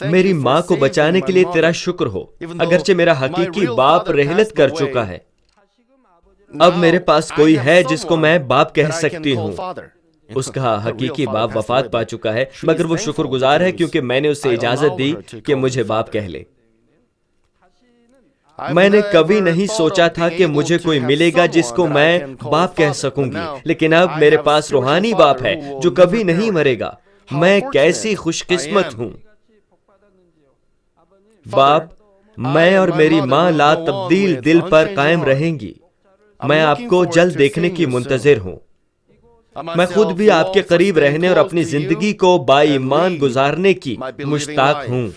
میری ماں کو بچانے کے لیے تیرا شکر ہو، اگرچہ میرا حقیقی باپ رحلت کر چکا ہے، اب میرے پاس کوئی ہے جس کو میں باپ کہہ سکتی ہوں۔ اس کا حقیقی باپ وفات پا چکا ہے، مگر وہ شکر گزار ہے کیونکہ میں نے اسے اجازت دی کہ مجھے باپ کہہ لے۔ میں نے کبھی نہیں سوچا تھا کہ مجھے کوئی ملے گا جس کو میں باپ کہہ سکوں گی، لیکن اب میرے پاس روحانی باپ ہے جو کبھی نہیں مرے گا۔ میں کیسی خوش قسمت ہوں۔ باپ، میں اور میری ماں لا تبدیل دل پر قائم رہیں گی۔ میں آپ کو جلد دیکھنے کی منتظر ہوں۔ میں خود بھی آپ کے قریب رہنے اور اپنی زندگی کو با ایمان گزارنے کی مشتاق ہوں۔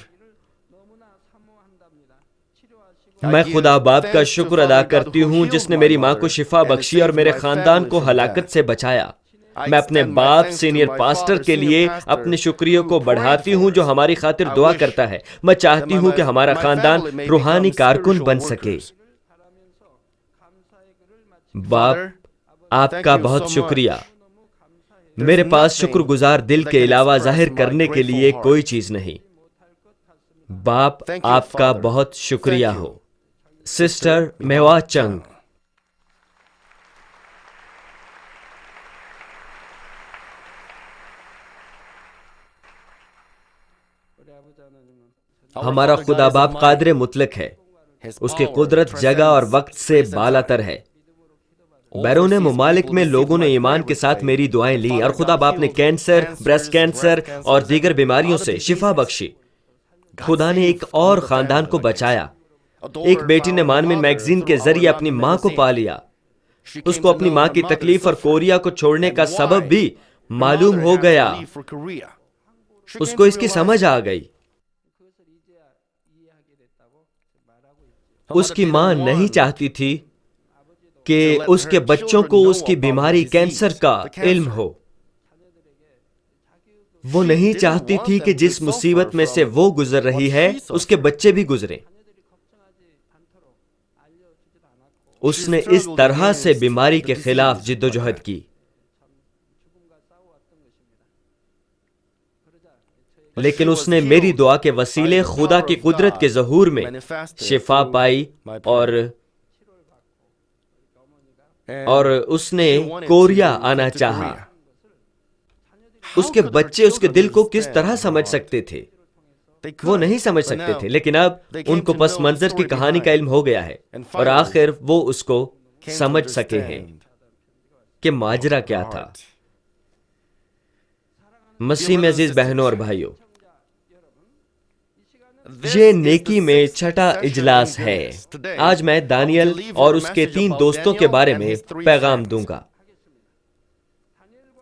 میں خدا باپ کا شکر ادا کرتی ہوں جس نے میری ماں کو شفا بخشی اور میرے خاندان کو ہلاکت سے بچایا۔ میں اپنے باپ سینئر پاسٹر کے لیے اپنے شکریہ کو بڑھاتی ہوں جو ہماری خاطر دعا کرتا ہے۔ میں چاہتی ہوں کہ ہمارا خاندان روحانی کارکن بن سکے۔ باپ، آپ کا بہت شکریہ۔ میرے پاس شکر گزار دل کے علاوہ ظاہر کرنے کے لیے کوئی چیز نہیں۔ باپ، آپ کا بہت شکریہ ہو۔ سسٹر میوا چنگ۔ ہمارا خدا باپ قادر مطلق ہے۔ اس کی قدرت جگہ اور وقت سے بالاتر ہے۔ بیرون ممالک میں لوگوں نے ایمان کے ساتھ میری دعائیں لی اور خدا باپ نے کینسر، بریسٹ کینسر اور دیگر بیماریوں سے شفا بخشی۔ خدا نے ایک اور خاندان کو بچایا۔ ایک بیٹی نے مانمن میگزین کے ذریعے اپنی ماں کو پا لیا۔ اس کو اپنی ماں کی تکلیف اور کوریا کو چھوڑنے کا سبب بھی معلوم ہو گیا۔ اس کو اس کی سمجھ آ گئی۔ اس کی ماں نہیں چاہتی تھی کہ اس کے بچوں کو اس کی بیماری کینسر کا علم ہو۔ وہ نہیں چاہتی تھی کہ جس مصیبت میں سے وہ گزر رہی ہے اس کے بچے بھی گزریں۔ اس نے اس طرح سے بیماری کے خلاف جدوجہد کی۔ لیکن اس نے میری دعا کے وسیلے خدا کی قدرت کے ظہور میں شفا پائی اور اس نے کوریا آنا چاہا۔ اس کے بچے اس کے دل کو کس طرح سمجھ سکتے تھے؟ وہ نہیں سمجھ سکتے تھے، لیکن اب ان کو پس منظر کی کہانی کا علم ہو گیا ہے اور آخر وہ اس کو سمجھ سکے ہیں کہ ماجرا کیا تھا۔ مسیح میں عزیز بہنوں اور بھائیوں، یہ نیکی میں چھٹا اجلاس ہے۔ آج میں دانیل اور اس کے 3 دوستوں کے بارے میں پیغام دوں گا۔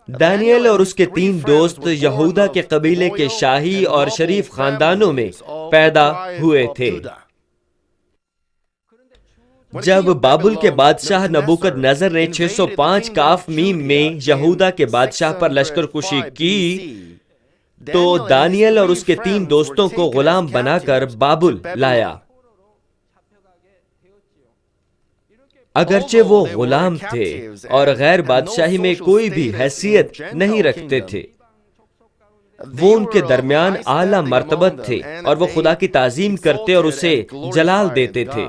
دانیل اور اس کے 3 دوست یہودا کے قبیلے کے شاہی اور شریف خاندانوں میں پیدا ہوئے تھے۔ جب بابل کے بادشاہ نبوکد نظر نے 605 کاف میم میں یہودا کے بادشاہ پر لشکر کشی کی تو دانیل اور اس کے 3 دوستوں کو غلام بنا کر بابل لایا۔ اگرچہ وہ غلام تھے اور غیر بادشاہی میں کوئی بھی حیثیت نہیں رکھتے تھے، وہ ان کے درمیان اعلیٰ مرتبت تھے اور وہ خدا کی تعظیم کرتے اور اسے جلال دیتے تھے۔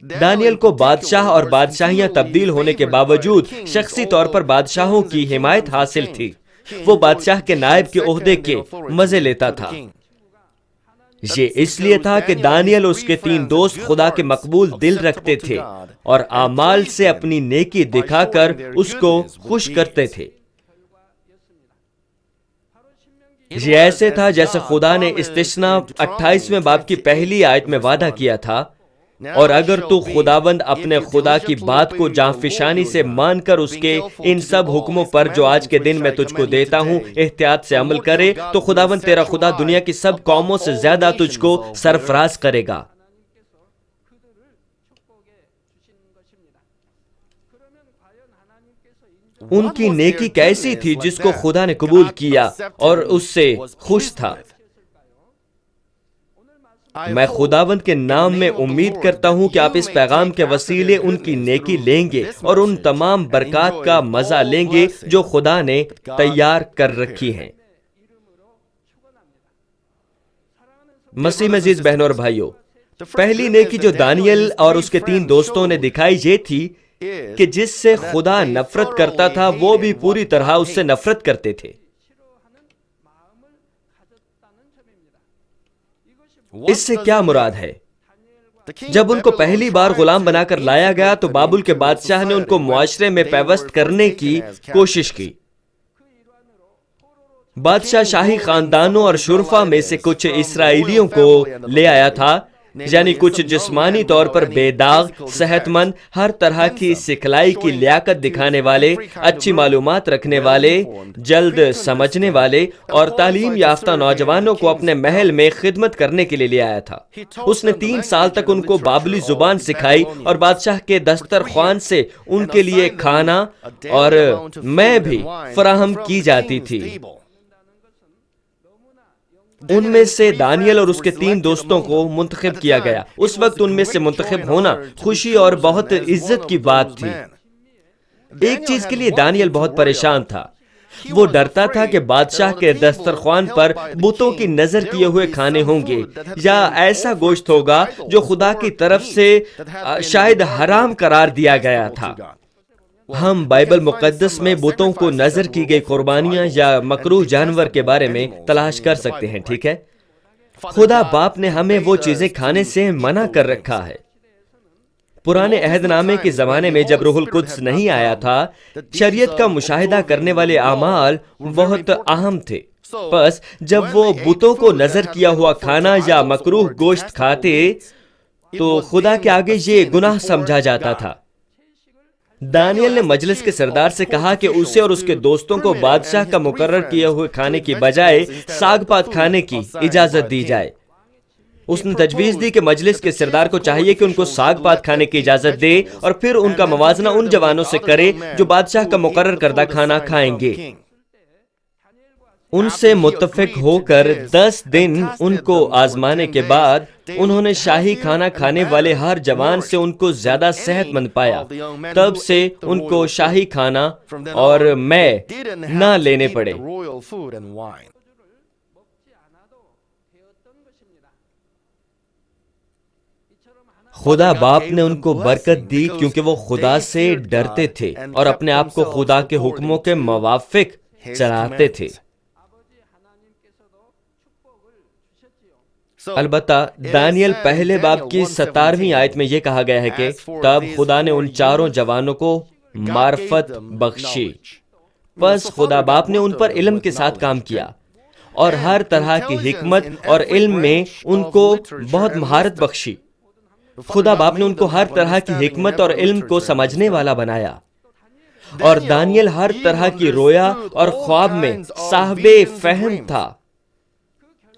دانیل کو بادشاہ اور بادشاہیاں تبدیل ہونے کے باوجود شخصی طور پر بادشاہوں کی حمایت حاصل تھی۔ وہ بادشاہ کے نائب کے عہدے کے مزے لیتا تھا۔ یہ اس لیے تھا کہ دانیل اور اس کے 3 دوست خدا کے مقبول دل رکھتے تھے اور اعمال سے اپنی نیکی دکھا کر اس کو خوش کرتے تھے۔ یہ ایسے تھا جیسے خدا نے استثنا 28ویں باب کی پہلی آیت میں وعدہ کیا تھا، اور اگر تو خداوند اپنے خدا کی بات کو جانفشانی سے مان کر اس کے ان سب حکموں پر جو آج کے دن میں تجھ کو دیتا ہوں احتیاط سے عمل کرے تو خداوند تیرا خدا دنیا کی سب قوموں سے زیادہ تجھ کو سرفراز کرے گا۔ ان کی نیکی کیسی تھی جس کو خدا نے قبول کیا اور اس سے خوش تھا۔ میں خداوند کے نام میں امید کرتا ہوں کہ آپ اس پیغام کے وسیلے ان کی نیکی لیں گے اور ان تمام برکات کا مزہ لیں گے جو خدا نے تیار کر رکھی ہیں۔ مسیح میں عزیز بہنوں اور بھائیوں، پہلی نیکی جو دانیل اور اس کے 3 دوستوں نے دکھائی یہ تھی کہ جس سے خدا نفرت کرتا تھا وہ بھی پوری طرح اس سے نفرت کرتے تھے۔ اس سے کیا مراد ہے؟ جب ان کو پہلی بار غلام بنا کر لایا گیا تو بابل کے بادشاہ نے ان کو معاشرے میں پیوست کرنے کی کوشش کی۔ بادشاہ شاہی خاندانوں اور شرفا میں سے کچھ اسرائیلیوں کو لے آیا تھا، یعنی کچھ جسمانی طور پر بے داغ، صحت مند، ہر طرح کی سکھلائی کی لیاقت دکھانے والے، اچھی معلومات رکھنے والے، جلد سمجھنے والے اور تعلیم یافتہ نوجوانوں کو اپنے محل میں خدمت کرنے کے لیے لے آیا تھا۔ اس نے 3 سال تک ان کو بابلی زبان سکھائی اور بادشاہ کے دسترخوان سے ان کے لیے کھانا اور میں بھی فراہم کی جاتی تھی۔ ان میں سے دانیل اور اس کے 3 دوستوں کو منتخب کیا گیا۔ اس وقت ان میں سے منتخب ہونا خوشی اور بہت عزت کی بات تھی۔ ایک چیز کے لیے دانیل بہت پریشان تھا۔ وہ ڈرتا تھا کہ بادشاہ کے دسترخوان پر بتوں کی نظر کیے ہوئے کھانے ہوں گے، یا ایسا گوشت ہوگا جو خدا کی طرف سے شاید حرام قرار دیا گیا تھا۔ ہم بائبل مقدس میں بتوں کو نظر کی گئی قربانیاں یا مکروہ جانور کے بارے میں تلاش کر سکتے ہیں، ٹھیک ہے؟ خدا باپ نے ہمیں وہ چیزیں کھانے سے منع کر رکھا ہے۔ پرانے عہد نامے کے زمانے میں جب روح القدس نہیں آیا تھا، شریعت کا مشاہدہ کرنے والے اعمال بہت اہم تھے۔ پس جب وہ بتوں کو نظر کیا ہوا کھانا یا مکروہ گوشت کھاتے تو خدا کے آگے یہ گناہ سمجھا جاتا تھا۔ دانیل نے مجلس کے سردار سے کہا کہ اسے اور اس کے دوستوں کو بادشاہ کا مقرر کیے ہوئے کھانے کی بجائے ساگ پات کھانے کی اجازت دی جائے۔ اس نے تجویز دی کہ مجلس کے سردار کو چاہیے کہ ان کو ساگ پات کھانے کی اجازت دے اور پھر ان کا موازنہ ان جوانوں سے کرے جو بادشاہ کا مقرر کردہ کھانا کھائیں گے۔ ان سے متفق ہو کر 10 دن ان کو آزمانے کے بعد انہوں نے شاہی کھانا کھانے والے ہر جوان سے ان کو زیادہ صحت مند پایا۔ تب سے ان کو شاہی کھانا اور میں نہ لینے پڑے۔ خدا باپ نے ان کو برکت دی کیونکہ وہ خدا سے ڈرتے تھے اور اپنے آپ کو خدا کے حکموں کے موافق چلاتے تھے۔ البتہ دانیل پہلے باب کی 17ویں آیت میں یہ کہا گیا ہے کہ تب خدا نے ان 4 جوانوں کو معرفت بخشی۔ بس خدا باپ نے ان پر علم کے ساتھ کام کیا اور ہر طرح کی حکمت اور علم میں ان کو بہت مہارت بخشی۔ خدا باپ نے ان کو ہر طرح کی حکمت اور علم کو سمجھنے والا بنایا، اور دانیل ہر طرح کی رویا اور خواب میں صاحب فہم تھا۔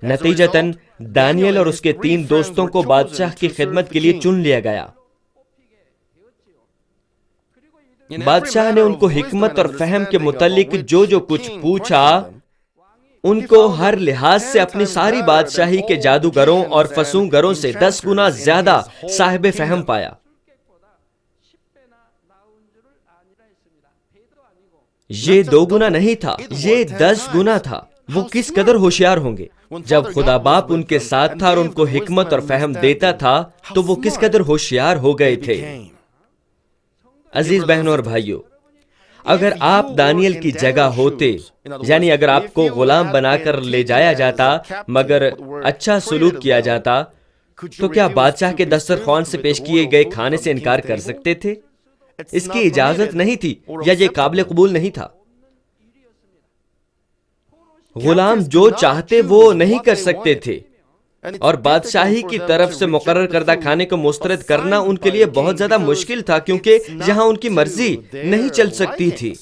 نتیجتاً دانیل اور اس کے 3 دوستوں کو بادشاہ کی خدمت کے لیے چن لیا گیا۔ بادشاہ نے ان کو حکمت اور فہم کے متعلق جو کچھ پوچھا، ان کو ہر لحاظ سے اپنی ساری بادشاہی کے جادوگروں اور فسونگروں سے 10 گنا زیادہ صاحب فہم پایا۔ یہ 2 گنا نہیں تھا، یہ 10 گنا تھا۔ وہ کس قدر ہوشیار ہوں گے؟ جب خدا باپ ان کے ساتھ تھا اور ان کو حکمت اور فہم دیتا تھا تو وہ کس قدر ہوشیار ہو گئے تھے۔ عزیز بہنوں اور بھائیوں، اگر آپ دانیل کی جگہ ہوتے، یعنی اگر آپ کو غلام بنا کر لے جایا جاتا مگر اچھا سلوک کیا جاتا، تو کیا بادشاہ کے دسترخوان سے پیش کیے گئے کھانے سے انکار کر سکتے تھے؟ اس کی اجازت نہیں تھی یا یہ قابل قبول نہیں تھا۔ غلام جو چاہتے وہ نہیں کر سکتے تھے، اور بادشاہی کی طرف سے مقرر کردہ کھانے کو مسترد کرنا ان کے لیے بہت زیادہ مشکل تھا، کیونکہ یہاں ان کی مرضی نہیں چل سکتی تھی۔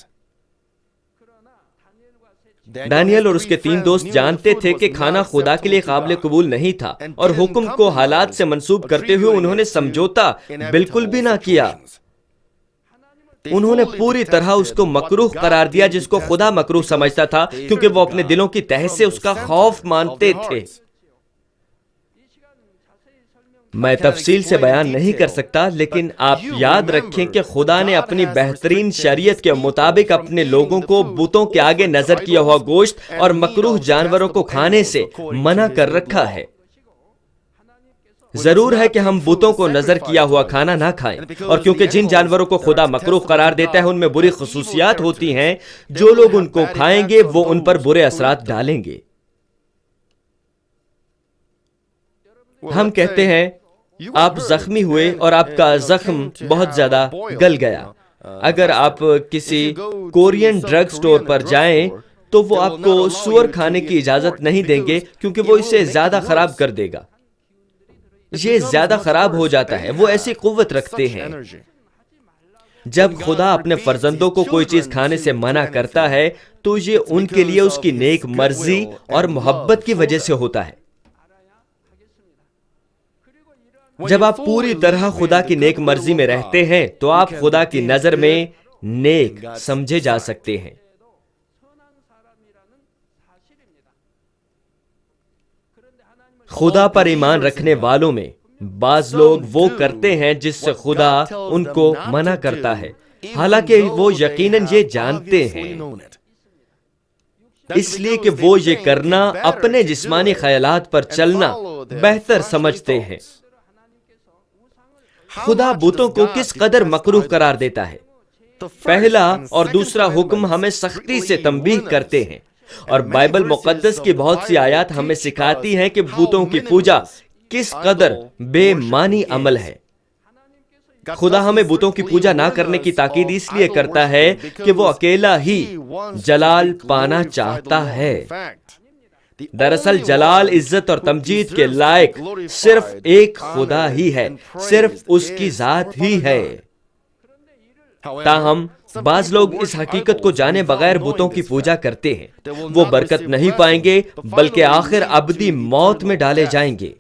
دانیل اور اس کے 3 دوست جانتے تھے کہ کھانا خدا کے لیے قابل قبول نہیں تھا، اور حکم کو حالات سے منسوب کرتے ہوئے انہوں نے سمجھوتا بالکل بھی نہ کیا۔ انہوں نے پوری طرح اس کو مکروہ قرار دیا جس کو خدا مکروہ سمجھتا تھا، کیونکہ وہ اپنے دلوں کی تہہ سے اس کا خوف مانتے تھے۔ میں تفصیل سے بیان نہیں کر سکتا، لیکن آپ یاد رکھیں کہ خدا نے اپنی بہترین شریعت کے مطابق اپنے لوگوں کو بتوں کے آگے نظر کیا ہوا گوشت اور مکروہ جانوروں کو کھانے سے منع کر رکھا ہے۔ ضرور ہے کہ ہم بتوں کو نظر کیا ہوا کھانا نہ کھائیں، اور کیونکہ جن جانوروں کو خدا مکروہ قرار دیتا ہے ان میں بری خصوصیات ہوتی ہیں، جو لوگ ان کو کھائیں گے وہ ان پر برے اثرات ڈالیں گے۔ ہم کہتے ہیں آپ زخمی ہوئے اور آپ کا زخم بہت زیادہ گل گیا۔ اگر آپ کسی کورین ڈرگ سٹور پر جائیں تو وہ آپ کو سور کھانے کی اجازت نہیں دیں گے، کیونکہ وہ اسے زیادہ خراب کر دے گا۔ یہ زیادہ خراب ہو جاتا ہے، وہ ایسی قوت رکھتے ہیں۔ جب خدا اپنے فرزندوں کو کوئی چیز کھانے سے منع کرتا ہے تو یہ ان کے لیے اس کی نیک مرضی اور محبت کی وجہ سے ہوتا ہے۔ جب آپ پوری طرح خدا کی نیک مرضی میں رہتے ہیں تو آپ خدا کی نظر میں نیک سمجھے جا سکتے ہیں۔ خدا پر ایمان رکھنے والوں میں بعض لوگ وہ کرتے ہیں جس سے خدا ان کو منع کرتا ہے، حالانکہ وہ یقیناً یہ جانتے ہیں، اس لیے کہ وہ یہ کرنا اپنے جسمانی خیالات پر چلنا بہتر سمجھتے ہیں۔ خدا بتوں کو کس قدر مکروہ قرار دیتا ہے۔ پہلا اور دوسرا حکم ہمیں سختی سے تنبیہ کرتے ہیں، اور بائبل مقدس کی بہت سی آیات ہمیں سکھاتی ہیں کہ بتوں کی پوجا کس قدر بے معنی عمل ہے۔ خدا ہمیں بتوں کی پوجا نہ کرنے کی تاکید اس لیے کرتا ہے کہ وہ اکیلا ہی جلال پانا چاہتا ہے۔ دراصل جلال، عزت اور تمجید کے لائق صرف ایک خدا ہی ہے، صرف اس کی ذات ہی ہے۔ تاہم بعض لوگ اس حقیقت کو جانے بغیر بتوں کی پوجا کرتے ہیں۔ وہ برکت نہیں پائیں گے بلکہ آخر ابدی موت میں ڈالے جائیں گے۔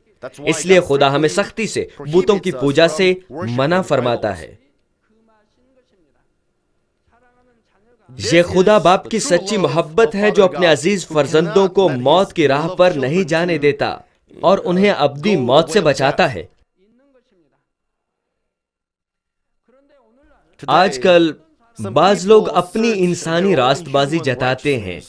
اس لیے خدا ہمیں سختی سے بتوں کی پوجا سے منع فرماتا ہے۔ یہ خدا باپ کی سچی محبت ہے جو اپنے عزیز فرزندوں کو موت کی راہ پر نہیں جانے دیتا اور انہیں ابدی موت سے بچاتا ہے۔ آج کل بعض لوگ اپنی انسانی راست بازی جتاتے ہیں،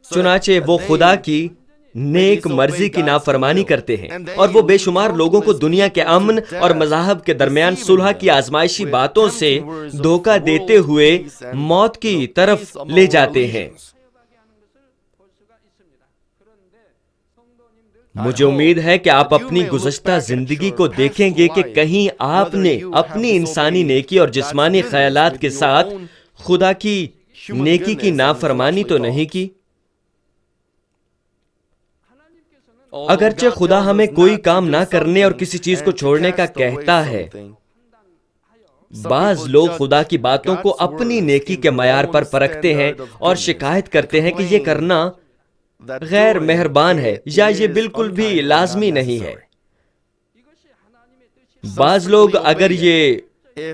چنانچہ وہ خدا کی نیک مرضی کی نافرمانی کرتے ہیں، اور وہ بے شمار لوگوں کو دنیا کے امن اور مذاہب کے درمیان صلح کی آزمائشی باتوں سے دھوکہ دیتے ہوئے موت کی طرف لے جاتے ہیں۔ مجھے امید ہے کہ آپ اپنی گزشتہ زندگی کو دیکھیں گے کہ کہیں آپ نے اپنی انسانی نیکی اور جسمانی خیالات کے ساتھ خدا کی نیکی کی نافرمانی تو نہیں کی۔ اگرچہ خدا ہمیں کوئی کام نہ کرنے اور کسی چیز کو چھوڑنے کا کہتا ہے، بعض لوگ خدا کی باتوں کو اپنی نیکی کے معیار پر پرکھتے ہیں اور شکایت کرتے ہیں کہ یہ کرنا غیر مہربان ہے یا یہ بالکل بھی لازمی نہیں ہے۔ بعض لوگ اگر یہ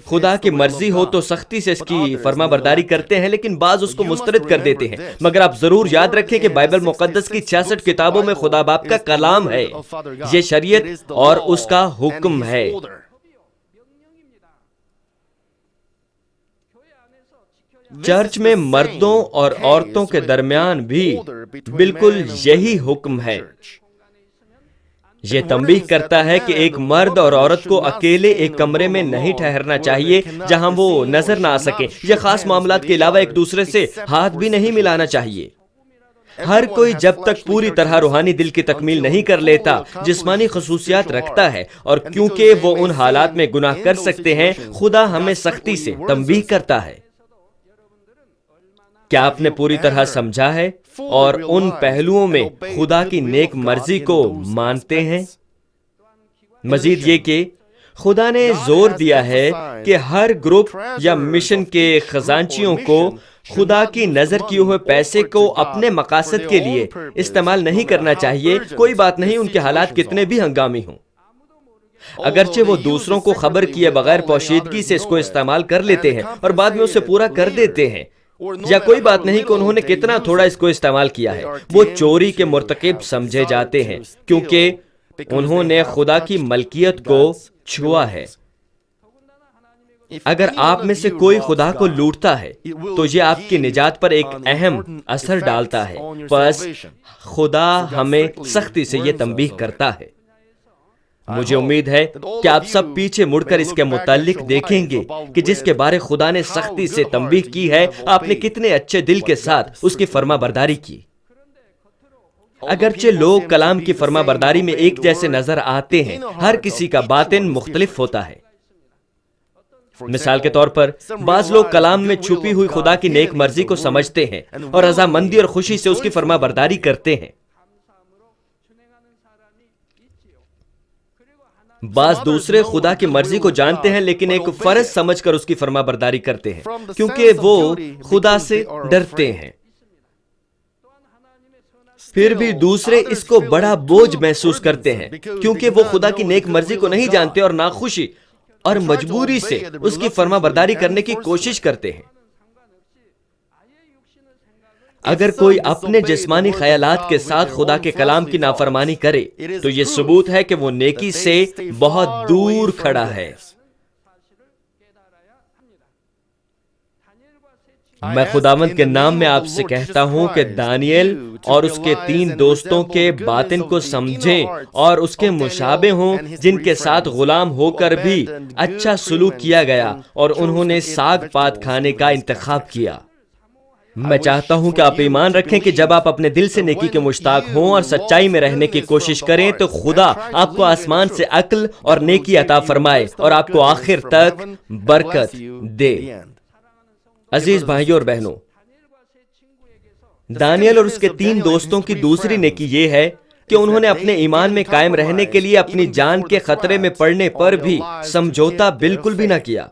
خدا کی مرضی ہو تو سختی سے اس کی فرما برداری کرتے ہیں، لیکن بعض اس کو مسترد کر دیتے ہیں۔ مگر آپ ضرور یاد رکھیں کہ بائبل مقدس کی 66 کتابوں میں خدا باپ کا کلام ہے، یہ شریعت اور اس کا حکم ہے۔ چرچ میں مردوں اور عورتوں کے درمیان بھی بالکل یہی حکم ہے۔ یہ تنبیہ کرتا ہے کہ ایک مرد اور عورت کو اکیلے ایک کمرے میں نہیں ٹھہرنا چاہیے جہاں وہ نظر نہ آ سکیں۔ یہ خاص معاملات کے علاوہ ایک دوسرے سے ہاتھ بھی نہیں ملانا چاہیے۔ ہر کوئی جب تک پوری طرح روحانی دل کی تکمیل نہیں کر لیتا جسمانی خصوصیات رکھتا ہے، اور کیونکہ وہ ان حالات میں گناہ کر سکتے ہیں خدا ہمیں سختی سے تنبیہ کرتا ہے۔ کیا آپ نے پوری طرح سمجھا ہے اور ان پہلوؤں میں خدا کی نیک مرضی کو مانتے ہیں؟ مزید یہ کہ خدا نے زور دیا ہے کہ ہر گروپ یا مشن کے خزانچیوں کو خدا کی نظر کیے ہوئے پیسے کو اپنے مقاصد کے لیے استعمال نہیں کرنا چاہیے، کوئی بات نہیں ان کے حالات کتنے بھی ہنگامی ہوں۔ اگرچہ وہ دوسروں کو خبر کیے بغیر پوشیدگی سے اس کو استعمال کر لیتے ہیں اور بعد میں اسے پورا کر دیتے ہیں، یا کوئی بات نہیں کہ انہوں نے کتنا تھوڑا اس کو استعمال کیا ہے، وہ چوری کے مرتکب سمجھے جاتے ہیں کیونکہ انہوں نے خدا کی ملکیت کو چھوا ہے۔ اگر آپ میں سے کوئی خدا کو لوٹتا ہے تو یہ آپ کی نجات پر ایک اہم اثر ڈالتا ہے۔ بس خدا ہمیں سختی سے یہ تنبیہ کرتا ہے۔ مجھے امید ہے کہ آپ سب پیچھے مڑ کر اس کے متعلق دیکھیں گے کہ جس کے بارے خدا نے سختی سے تنبیہ کی ہے، آپ نے کتنے اچھے دل کے ساتھ اس کی فرما برداری کی۔ اگرچہ لوگ کلام کی فرما برداری میں ایک جیسے نظر آتے ہیں، ہر کسی کا باطن مختلف ہوتا ہے۔ مثال کے طور پر بعض لوگ کلام میں چھپی ہوئی خدا کی نیک مرضی کو سمجھتے ہیں اور رضامندی اور خوشی سے اس کی فرما برداری کرتے ہیں۔ بعض دوسرے خدا کی مرضی کو جانتے ہیں لیکن ایک فرض سمجھ کر اس کی فرما برداری کرتے ہیں کیونکہ وہ خدا سے ڈرتے ہیں۔ پھر بھی دوسرے اس کو بڑا بوجھ محسوس کرتے ہیں کیونکہ وہ خدا کی نیک مرضی کو نہیں جانتے اور ناخوشی اور مجبوری سے اس کی فرما برداری کرنے کی کوشش کرتے ہیں۔ اگر کوئی اپنے جسمانی خیالات کے ساتھ خدا کے کلام کی نافرمانی کرے تو یہ ثبوت ہے کہ وہ نیکی سے بہت دور کھڑا ہے۔ میں خداوند کے نام میں آپ سے کہتا ہوں کہ دانیل اور اس کے 3 دوستوں کے باطن کو سمجھیں اور اس کے مشابہ ہوں جن کے ساتھ غلام ہو کر بھی اچھا سلوک کیا گیا اور انہوں نے ساگ پات کھانے کا انتخاب کیا۔ میں چاہتا ہوں کہ آپ ایمان رکھیں کہ جب آپ اپنے دل سے نیکی کے مشتاق ہوں اور سچائی میں رہنے کی کوشش کریں تو خدا آپ کو آسمان سے عقل اور نیکی عطا فرمائے اور آپ کو آخر تک برکت دے۔ عزیز بھائیوں اور بہنوں، دانیل اور اس کے 3 دوستوں کی دوسری نیکی یہ ہے کہ انہوں نے اپنے ایمان میں قائم رہنے کے لیے اپنی جان کے خطرے میں پڑنے پر بھی سمجھوتا بالکل بھی نہ کیا۔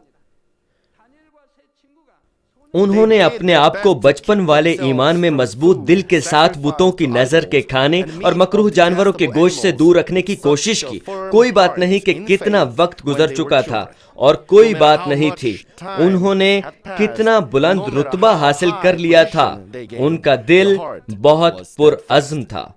انہوں نے اپنے آپ کو بچپن والے ایمان میں مضبوط دل کے ساتھ بتوں کی نظر کے کھانے اور مکروہ جانوروں کے گوشت سے دور رکھنے کی کوشش کی۔ کوئی بات نہیں کہ کتنا وقت گزر چکا تھا اور کوئی بات نہیں تھی انہوں نے کتنا بلند رتبہ حاصل کر لیا تھا، ان کا دل بہت پرعزم تھا۔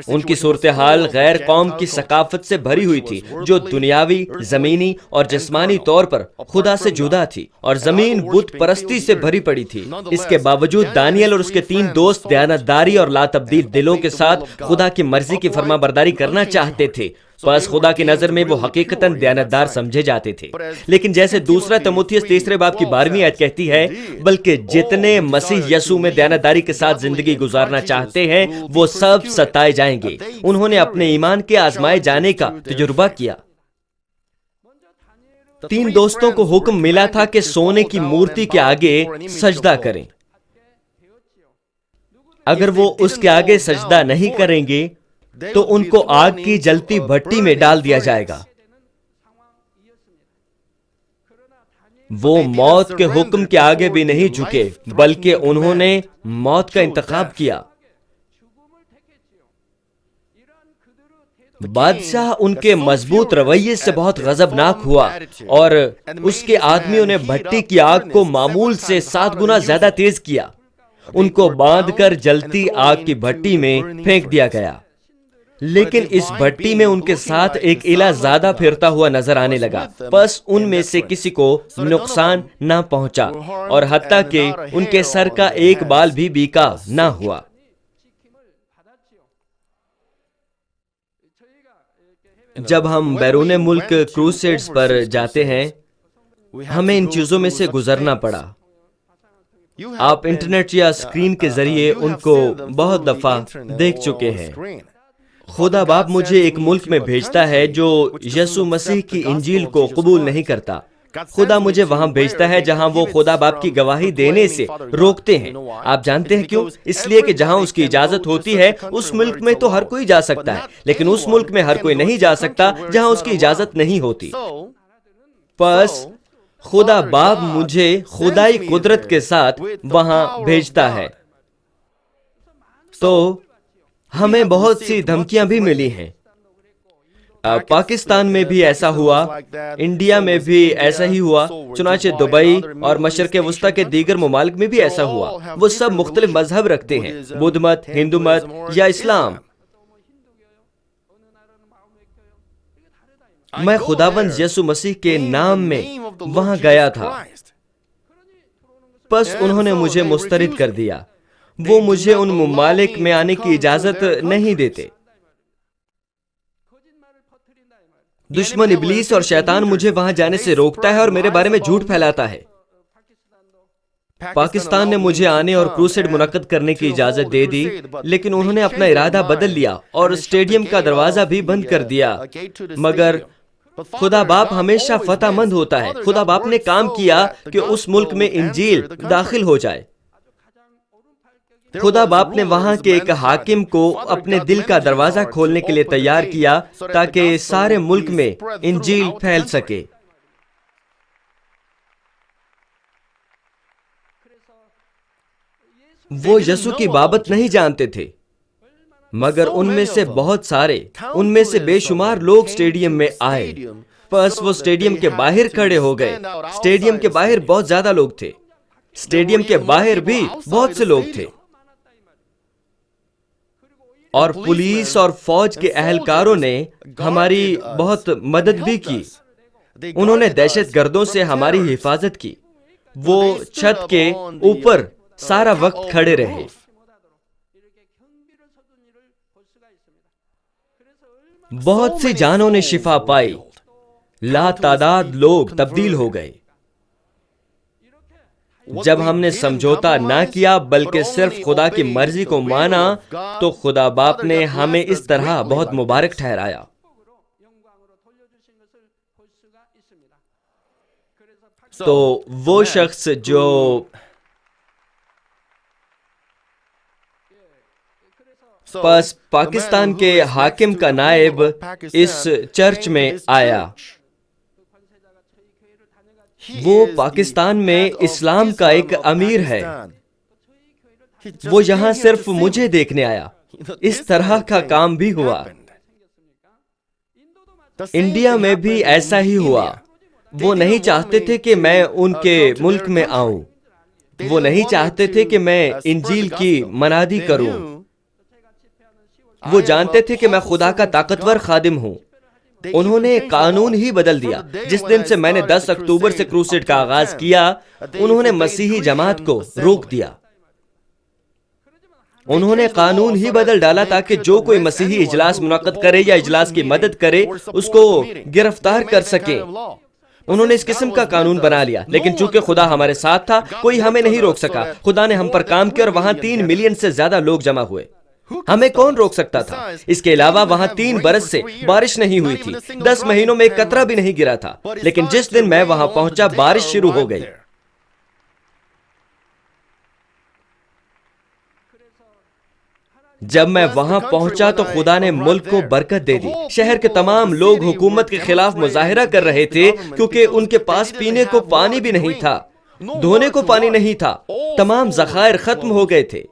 ان کی صورتحال غیر قوم کی ثقافت سے بھری ہوئی تھی جو دنیاوی، زمینی اور جسمانی طور پر خدا سے جدا تھی اور زمین بت پرستی سے بھری پڑی تھی۔ اس کے باوجود دانیل اور اس کے 3 دوست دیانتداری اور لا تبدیل دلوں کے ساتھ خدا کی مرضی کی فرما برداری کرنا چاہتے تھے۔ بس خدا کی نظر میں وہ حقیقتاً دیانتدار سمجھے جاتے تھے۔ لیکن جیسے دوسرا تیموتھیوس 3 باب کی 12ویں آیت کہتی ہے، بلکہ جتنے مسیح یسوع میں دیانتداری کے ساتھ زندگی گزارنا چاہتے ہیں وہ سب ستائے جائیں گے۔ انہوں نے اپنے ایمان کے آزمائے جانے کا تجربہ کیا۔ 3 دوستوں کو حکم ملا تھا کہ سونے کی مورتی کے آگے سجدہ کریں۔ اگر وہ اس کے آگے سجدہ نہیں کریں گے تو ان کو آگ کی جلتی بھٹی میں ڈال دیا جائے گا۔ وہ موت کے حکم کے آگے بھی نہیں جھکے بلکہ انہوں نے موت کا انتخاب کیا۔ بادشاہ ان کے مضبوط رویے سے بہت غضبناک ہوا اور اس کے آدمیوں نے بھٹی کی آگ کو معمول سے 7 گنا زیادہ تیز کیا۔ ان کو باندھ کر جلتی آگ کی بھٹی میں پھینک دیا گیا۔ لیکن اس بھٹی میں ان کے ساتھ ایک الہ زیادہ پھرتا ہوا نظر آنے لگا، بس ان میں سے کسی کو نقصان نہ پہنچا اور حتیٰ کہ ان کے سر کا ایک بال بھی بیکا نہ ہوا۔ جب ہم بیرون ملک کروسیڈز پر جاتے ہیں ہمیں ان چیزوں میں سے گزرنا پڑا۔ آپ انٹرنیٹ یا اسکرین کے ذریعے ان کو بہت دفعہ دیکھ چکے ہیں۔ خدا باپ مجھے ایک ملک میں بھیجتا ہے جو یسوع مسیح کی انجیل کو قبول نہیں کرتا۔ خدا مجھے وہاں بھیجتا ہے جہاں وہ خدا باپ کی گواہی دینے سے روکتے ہیں۔ آپ جانتے ہیں کیوں؟ اس لیے کہ جہاں اس کی اجازت ہوتی ہے اس ملک میں تو ہر کوئی جا سکتا ہے، لیکن اس ملک میں ہر کوئی نہیں جا سکتا جہاں اس کی اجازت نہیں ہوتی۔ پس خدا باپ مجھے خدائی قدرت کے ساتھ وہاں بھیجتا ہے۔ تو ہمیں بہت سی دھمکیاں بھی ملی ہیں۔ پاکستان میں بھی ایسا ہوا، انڈیا میں بھی ایسا ہی ہوا، چنانچہ دبئی اور مشرق وسطی کے دیگر ممالک میں بھی ایسا ہوا۔ وہ سب مختلف مذہب رکھتے ہیں، بدھ مت، ہندو مت یا اسلام۔ میں خداوند یسوع مسیح کے نام میں وہاں گیا تھا، پس انہوں نے مجھے مسترد کر دیا۔ وہ مجھے ان ممالک میں آنے کی اجازت نہیں دیتے۔ دشمن ابلیس اور شیطان مجھے وہاں جانے سے روکتا ہے اور میرے بارے میں جھوٹ پھیلاتا ہے۔ پاکستان نے مجھے آنے اور کروسیڈ منعقد کرنے کی اجازت دے دی، لیکن انہوں نے اپنا ارادہ بدل لیا اور اسٹیڈیم کا دروازہ بھی بند کر دیا۔ مگر خدا باپ ہمیشہ فتح مند ہوتا ہے۔ خدا باپ نے کام کیا کہ اس ملک میں انجیل داخل ہو جائے۔ خدا باپ نے وہاں کے ایک حاکم کو اپنے دل کا دروازہ کھولنے کے لیے تیار کیا تاکہ سارے ملک میں انجیل پھیل سکے۔ وہ یسوع کی بابت نہیں جانتے تھے، مگر ان میں سے بہت سارے، ان میں سے بے شمار لوگ اسٹیڈیم میں آئے۔ بس وہ اسٹیڈیم کے باہر کھڑے ہو گئے۔ اسٹیڈیم کے باہر بہت زیادہ لوگ تھے، اسٹیڈیم کے باہر بھی بہت سے لوگ تھے، اور پولیس اور فوج کے اہلکاروں نے ہماری بہت مدد بھی کی۔ انہوں نے دہشت گردوں سے ہماری حفاظت کی۔ وہ چھت کے اوپر سارا وقت کھڑے رہے۔ بہت سی جانوں نے شفا پائی، لا تعداد لوگ تبدیل ہو گئے۔ جب ہم نے سمجھوتا نہ کیا بلکہ صرف خدا کی مرضی کو مانا تو خدا باپ نے ہمیں اس طرح بہت مبارک ٹھہرایا۔ تو وہ شخص جو پس پاکستان کے حاکم کا نائب اس چرچ میں آیا، وہ پاکستان میں اسلام کا ایک امیر ہے۔ وہ یہاں صرف مجھے دیکھنے آیا۔ اس طرح کا کام بھی ہوا۔ انڈیا میں بھی ایسا ہی ہوا۔ وہ نہیں چاہتے تھے کہ میں ان کے ملک میں آؤں۔ وہ نہیں چاہتے تھے کہ میں انجیل کی منادی کروں۔ وہ جانتے تھے کہ میں خدا کا طاقتور خادم ہوں۔ انہوں نے قانون ہی بدل دیا۔ جس دن سے میں نے 10 اکتوبر سے کروسیڈ کا آغاز کیا، انہوں نے مسیحی جماعت کو روک دیا۔ انہوں نے قانون ہی بدل ڈالا تاکہ جو کوئی مسیحی اجلاس منعقد کرے یا اجلاس کی مدد کرے اس کو گرفتار کر سکیں۔ انہوں نے اس قسم کا قانون بنا لیا، لیکن چونکہ خدا ہمارے ساتھ تھا کوئی ہمیں نہیں روک سکا۔ خدا نے ہم پر کام کیا اور وہاں 3 ملین سے زیادہ لوگ جمع ہوئے۔ ہمیں کون روک سکتا تھا؟ اس کے علاوہ وہاں 3 برس سے بارش نہیں ہوئی تھی، 10 مہینوں میں ایک قطرہ بھی نہیں گرا تھا، لیکن جس دن میں وہاں پہنچا بارش شروع ہو گئی۔ جب میں وہاں پہنچا تو خدا نے ملک کو برکت دے دی۔ شہر کے تمام لوگ حکومت کے خلاف مظاہرہ کر رہے تھے کیونکہ ان کے پاس پینے کو پانی بھی نہیں تھا، دھونے کو پانی نہیں تھا، تمام ذخائر ختم ہو گئے تھے۔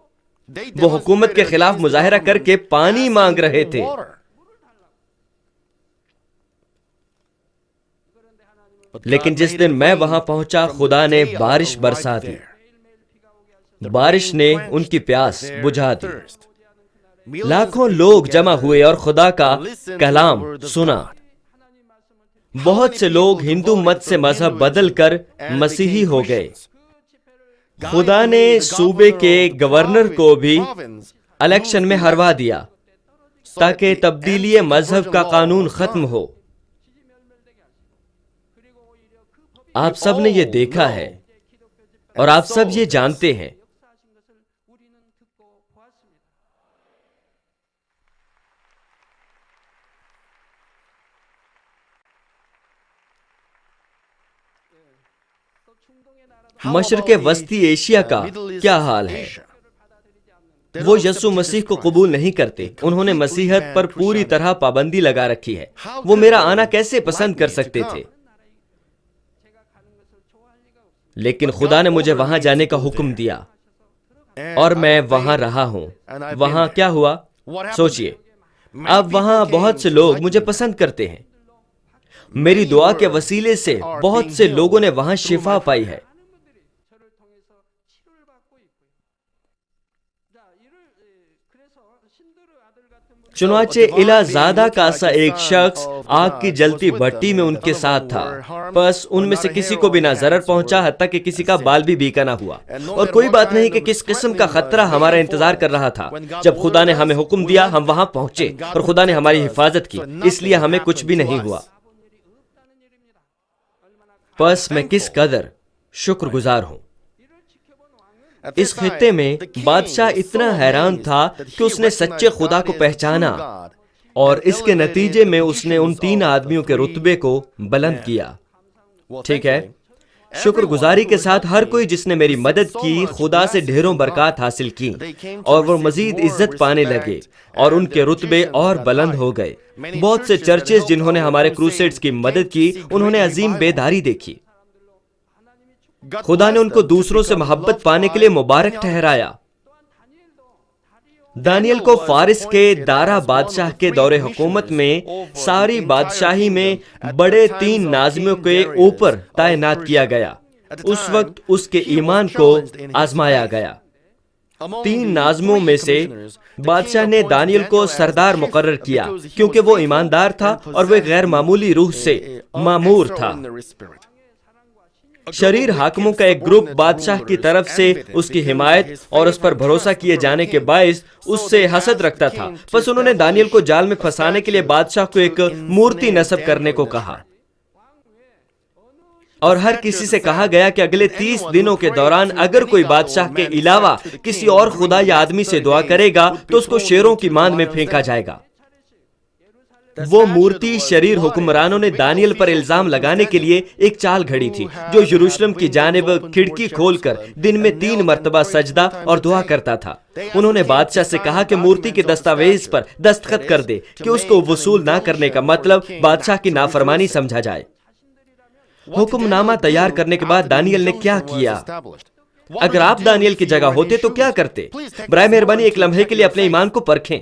وہ حکومت کے خلاف مظاہرہ کر کے پانی مانگ رہے تھے۔ لیکن جس دن میں وہاں پہنچا خدا نے بارش برسا دی۔ بارش نے ان کی پیاس بجھا دی۔ لاکھوں لوگ جمع ہوئے اور خدا کا کلام سنا۔ بہت سے لوگ ہندو مت سے مذہب بدل کر مسیحی ہو گئے۔ خدا نے صوبے کے گورنر کو بھی الیکشن میں ہروا دیا تاکہ تبدیلی مذہب کا قانون ختم ہو۔ آپ سب نے یہ دیکھا ہے اور آپ سب یہ جانتے ہیں۔ مشرق وسطی ایشیا کا کیا حال ہے؟ وہ یسوع مسیح کو قبول نہیں کرتے۔ انہوں نے مسیحیت پر پوری طرح پابندی لگا رکھی ہے۔ وہ میرا آنا کیسے پسند کر سکتے تھے؟ لیکن خدا نے مجھے وہاں جانے کا حکم دیا اور میں وہاں رہا ہوں۔ وہاں کیا ہوا؟ سوچئے، اب وہاں بہت سے لوگ مجھے پسند کرتے ہیں۔ میری دعا کے وسیلے سے بہت سے لوگوں نے وہاں شفا پائی ہے۔ چنانچہ الا زادہ کا سا ایک شخص آگ کی جلتی بھٹی میں ان کے ساتھ تھا، بس ان میں سے کسی کو بھی نہ ضرر پہنچا، حتیٰ کہ کسی کا بال بھی بیکا نہ ہوا، اور کوئی بات نہیں کہ کس قسم کا خطرہ ہمارا انتظار کر رہا تھا۔ جب خدا نے ہمیں حکم دیا ہم وہاں پہنچے، اور خدا نے ہماری حفاظت کی، اس لیے ہمیں کچھ بھی نہیں ہوا۔ بس میں کس قدر شکر گزار ہوں۔ اس خطے میں بادشاہ اتنا حیران تھا کہ اس نے سچے خدا کو پہچانا، اور اس کے نتیجے میں اس نے ان 3 آدمیوں کے رتبے کو بلند کیا۔ ٹھیک ہے، شکر گزاری کے ساتھ ہر کوئی جس نے میری مدد کی خدا سے ڈھیروں برکات حاصل کی، اور وہ مزید عزت پانے لگے، اور ان کے رتبے اور بلند ہو گئے۔ بہت سے چرچز جنہوں نے ہمارے کروسیڈز کی مدد کی، انہوں نے عظیم بیداری دیکھی۔ خدا نے ان کو دوسروں سے محبت پانے کے لیے مبارک ٹھہرایا۔ دانیل کو فارس کے دارا بادشاہ کے دور حکومت میں ساری بادشاہی میں بڑے 3 ناظموں کے اوپر تعینات کیا گیا۔ اس وقت اس کے ایمان کو آزمایا گیا۔ 3 ناظموں میں سے بادشاہ نے دانیل کو سردار مقرر کیا کیونکہ وہ ایماندار تھا اور وہ غیر معمولی روح سے معمور تھا۔ شریر حاکموں کا ایک گروپ بادشاہ کی طرف سے اس کی حمایت اور اس پر بھروسہ کیے جانے کے باعث اس سے حسد رکھتا تھا، بس انہوں نے دانیل کو جال میں پھنسانے کے لیے بادشاہ کو ایک مورتی نصب کرنے کو کہا، اور ہر کسی سے کہا گیا کہ اگلے 30 دنوں کے دوران اگر کوئی بادشاہ کے علاوہ کسی اور خدا یا آدمی سے دعا کرے گا تو اس کو شیروں کی ماند میں پھینکا جائے گا۔ وہ مورتی شریر حکمرانوں نے دانیل پر الزام لگانے کے لیے ایک چال گھڑی تھی، جو یروشلم کی جانب کھڑکی کھول کر دن میں 3 مرتبہ سجدہ اور دعا کرتا تھا۔ انہوں نے بادشاہ سے کہا کہ مورتی کے دستاویز پر دستخط کر دے کہ اس کو وصول نہ کرنے کا مطلب بادشاہ کی نافرمانی سمجھا جائے۔ حکم نامہ تیار کرنے کے بعد دانیل نے کیا کیا؟ اگر آپ دانیل کی جگہ ہوتے تو کیا کرتے؟ برائے مہربانی ایک لمحے کے لیے اپنے ایمان کو پرکھیں۔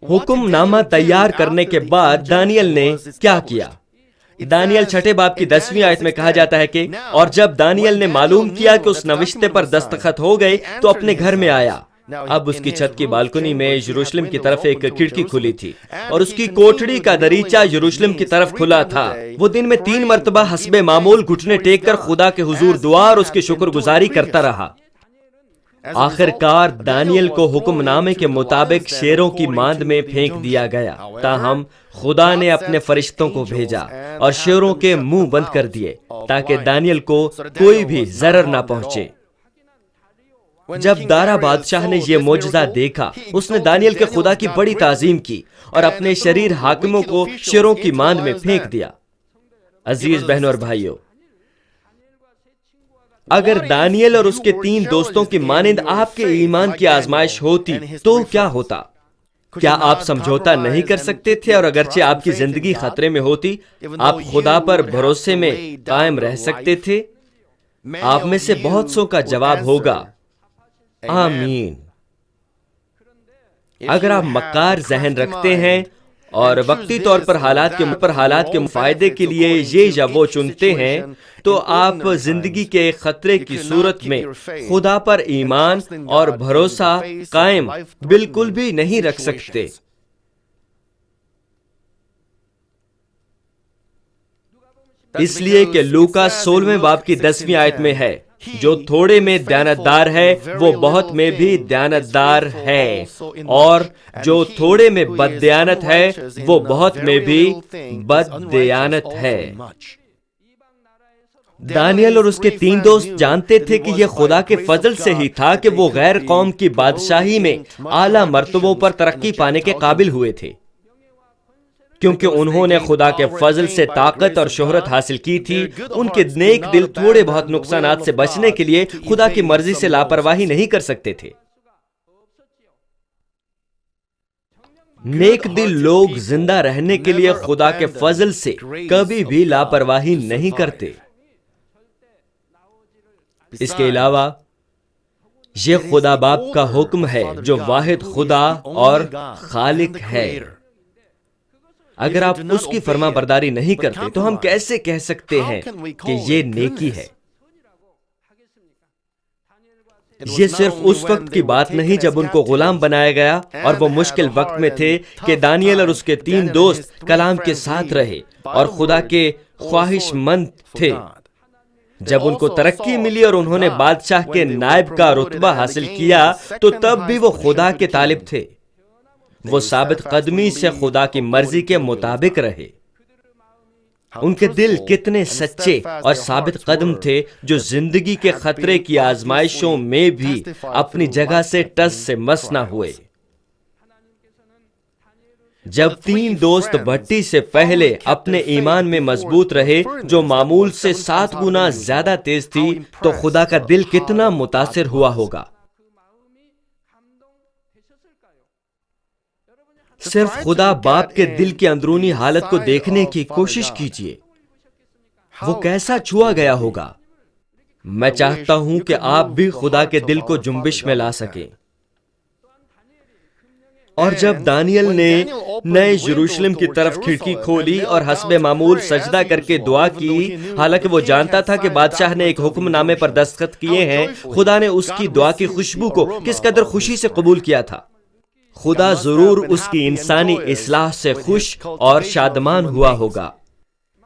حکم نامہ تیار کرنے کے بعد دانیل نے کیا کیا؟ دانیل 6 باب کی 10ویں آیت میں کہا جاتا ہے کہ اور جب دانیل نے معلوم کیا کہ اس نوشتے پر دستخط ہو گئے تو اپنے گھر میں آیا۔ اب اس کی چھت کی بالکنی میں یروشلم کی طرف ایک کھڑکی کھلی تھی، اور اس کی کوٹڑی کا دریچہ یروشلم کی طرف کھلا تھا۔ وہ دن میں 3 مرتبہ حسب معمول گھٹنے ٹیک کر خدا کے حضور دعا اور اس کی شکر گزاری کرتا رہا۔ آخر کار دانیل کو حکم نامے کے مطابق شیروں کی ماند میں پھینک دیا گیا، تاہم خدا نے اپنے فرشتوں کو بھیجا اور شیروں کے منہ بند کر دیے تاکہ دانیل کو کوئی بھی ضرر نہ پہنچے۔ جب دارا بادشاہ نے یہ معجزہ دیکھا، اس نے دانیل کے خدا کی بڑی تعظیم کی اور اپنے شریر حاکموں کو شیروں کی ماند میں پھینک دیا۔ عزیز بہنوں اور بھائیوں، اگر دانیل اور اس کے 3 دوستوں کی مانند آپ کے ایمان کی آزمائش ہوتی تو کیا ہوتا؟ کیا آپ سمجھوتا نہیں کر سکتے تھے؟ اور اگرچہ آپ کی زندگی خطرے میں ہوتی، آپ خدا پر بھروسے میں قائم رہ سکتے تھے؟ آپ میں سے بہت سو کا جواب ہوگا آمین۔ اگر آپ مکار ذہن رکھتے ہیں اور وقتی طور پر حالات کے فائدے کے لیے یہ یا وہ چنتے ہیں، تو آپ زندگی کے خطرے کی صورت میں خدا پر ایمان اور بھروسہ قائم بالکل بھی نہیں رکھ سکتے۔ اس لیے کہ لوکا 16 باب کی 10ویں آیت میں ہے، جو تھوڑے میں دیانتدار ہے وہ بہت میں بھی دیانتدار ہے، اور جو تھوڑے میں بد دیانت ہے وہ بہت میں بھی بد دیانت ہے۔ دانیل اور اس کے 3 دوست جانتے تھے کہ یہ خدا کے فضل سے ہی تھا کہ وہ غیر قوم کی بادشاہی میں اعلیٰ مرتبوں پر ترقی پانے کے قابل ہوئے تھے، کیونکہ انہوں نے خدا کے فضل سے طاقت اور شہرت حاصل کی تھی۔ ان کے نیک دل تھوڑے بہت نقصانات سے بچنے کے لیے خدا کی مرضی سے لاپرواہی نہیں کر سکتے تھے۔ نیک دل لوگ زندہ رہنے کے لیے خدا کے فضل سے کبھی بھی لاپرواہی نہیں کرتے۔ اس کے علاوہ یہ خدا باپ کا حکم ہے جو واحد خدا اور خالق ہے۔ اگر آپ اس کی فرما برداری نہیں کرتے تو ہم کیسے کہہ سکتے ہیں کہ یہ نیکی ہے؟ یہ صرف اس وقت کی بات نہیں جب ان کو غلام بنایا گیا اور وہ مشکل وقت میں تھے کہ دانیل اور اس کے 3 دوست کلام کے ساتھ رہے اور خدا کے خواہش مند تھے۔ جب ان کو ترقی ملی اور انہوں نے بادشاہ کے نائب کا رتبہ حاصل کیا تو تب بھی وہ خدا کے طالب تھے۔ وہ ثابت قدمی سے خدا کی مرضی کے مطابق رہے۔ ان کے دل کتنے سچے اور ثابت قدم تھے جو زندگی کے خطرے کی آزمائشوں میں بھی اپنی جگہ سے ٹس سے مس نہ ہوئے۔ جب 3 دوست بھٹی سے پہلے اپنے ایمان میں مضبوط رہے جو معمول سے 7 گنا زیادہ تیز تھی تو خدا کا دل کتنا متاثر ہوا ہوگا۔ صرف خدا باپ کے دل کی اندرونی حالت کو دیکھنے کی کوشش کیجیے، وہ کیسا چھوا گیا ہوگا۔ میں چاہتا ہوں کہ آپ بھی خدا کے دل کو جنبش میں لا سکیں۔ اور جب دانیل نے نئے یروشلم کی طرف کھڑکی کھولی اور حسب معمول سجدہ کر کے دعا کی، حالانکہ وہ جانتا تھا کہ بادشاہ نے ایک حکم نامے پر دستخط کیے ہیں، خدا نے اس کی دعا کی خوشبو کو کس قدر خوشی سے قبول کیا تھا۔ خدا ضرور اس کی انسانی اصلاح سے خوش اور شادمان ہوا ہوگا۔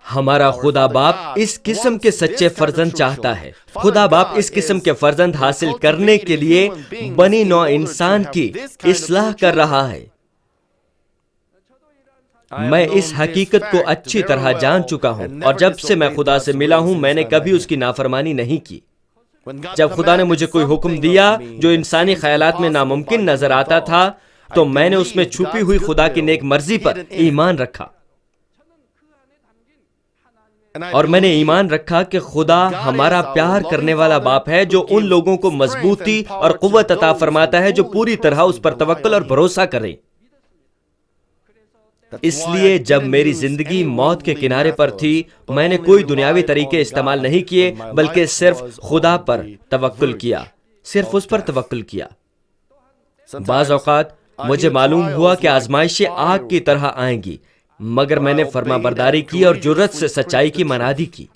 ہمارا خدا باپ اس قسم کے سچے فرزند چاہتا ہے۔ خدا باپ اس قسم کے فرزند حاصل کرنے کے لیے بنی نوع انسان کی اصلاح کر رہا ہے۔ میں اس حقیقت کو اچھی طرح جان چکا ہوں، اور جب سے میں خدا سے ملا ہوں میں نے کبھی اس کی نافرمانی نہیں کی۔ جب خدا نے مجھے کوئی حکم دیا جو انسانی خیالات میں ناممکن نظر آتا تھا تو میں نے اس میں چھپی ہوئی خدا کی نیک مرضی پر ایمان رکھا، اور میں نے ایمان رکھا کہ خدا ہمارا پیار کرنے والا باپ ہے جو ان لوگوں کو مضبوطی اور قوت عطا فرماتا ہے جو پوری طرح اس پر توکل اور بھروسہ کریں۔ اس لیے جب میری زندگی موت کے کنارے پر تھی میں نے کوئی دنیاوی طریقے استعمال نہیں کیے، بلکہ صرف خدا پر توکل کیا، صرف اس پر توکل کیا۔ بعض اوقات مجھے معلوم ہوا کہ آزمائشیں آگ کی طرح آئیں گی، مگر میں نے فرما برداری کی اور جرأت سے سچائی کی منادی کی۔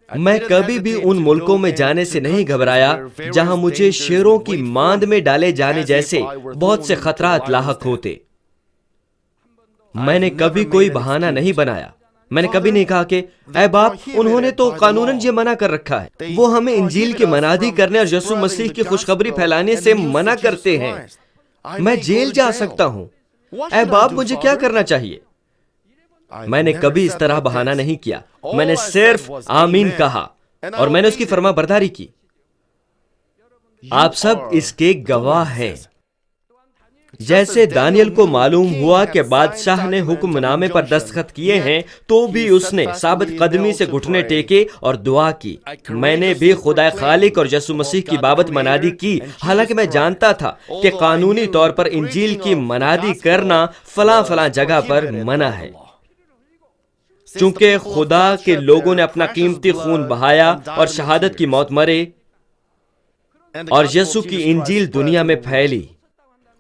میں کبھی بھی ان ملکوں میں جانے سے نہیں گھبرایا جہاں مجھے شیروں کی ماند میں ڈالے جانے جیسے بہت سے خطرات لاحق ہوتے۔ میں نے کبھی کوئی بہانہ نہیں بنایا۔ میں نے کبھی نہیں کہا کہ اے باپ انہوں نے تو قانوناً یہ منع کر رکھا ہے، وہ ہمیں انجیل کی منادی کرنے اور یسوع مسیح کی خوشخبری پھیلانے سے منع کرتے ہیں، میں جیل جا سکتا ہوں، اے باپ مجھے کیا کرنا چاہیے؟ میں نے کبھی اس طرح بہانہ نہیں کیا، میں نے صرف آمین کہا اور میں نے اس کی فرما برداری کی۔ آپ سب اس کے گواہ ہیں۔ جیسے دانیل کو معلوم ہوا کہ بادشاہ نے حکم نامے پر دستخط کیے ہیں تو بھی اس نے ثابت قدمی سے گھٹنے ٹیکے اور دعا کی۔ میں نے بھی خدا خالق اور یسوع مسیح کی بابت منادی کی، حالانکہ میں جانتا تھا کہ قانونی طور پر انجیل کی منادی کرنا فلاں فلاں جگہ پر منع ہے۔ چونکہ خدا کے لوگوں نے اپنا قیمتی خون بہایا اور شہادت کی موت مرے اور یسوع کی انجیل دنیا میں پھیلی،